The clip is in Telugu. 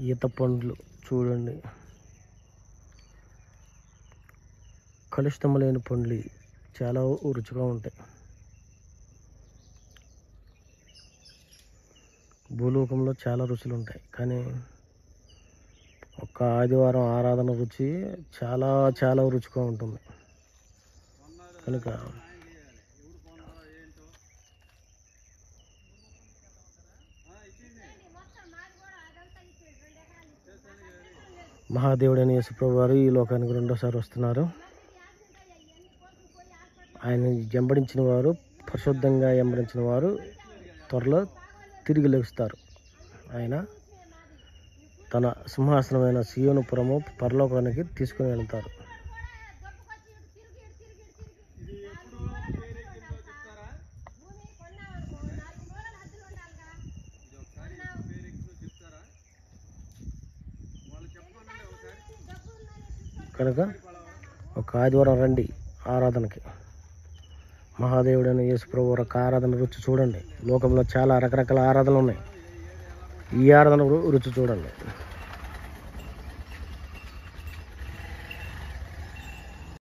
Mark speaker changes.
Speaker 1: ఈత పండ్లు చూడండి, కలుషితం లేని పండ్లు చాలా రుచిగా ఉంటాయి. భూలోకంలో చాలా రుచులు ఉంటాయి, కానీ ఒక్క ఆదివారం ఆరాధన రుచి చాలా చాలా రుచిగా ఉంటుంది. కనుక మహాదేవుడైన యేసుప్రభు వారు ఈ లోకానికి రెండోసారి వస్తున్నారు. ఆయన వెంబడించిన వారు, పరిశుద్ధంగా వెంబడించిన వారు త్వరలో తిరిగి లెగుస్తారు. ఆయన తన సింహాసనమైన సీయోనుపురము పరలోకానికి తీసుకుని వెళ్తారు. కనుక ఒక ఆదివారం రండి ఆరాధనకి. మహాదేవుడైన యేసుప్రభు వారి ఆరాధన రుచి చూడండి. లోకంలో చాలా రకరకాల ఆరాధనలు ఉన్నాయి, ఈ ఆరాధన రుచి చూడండి.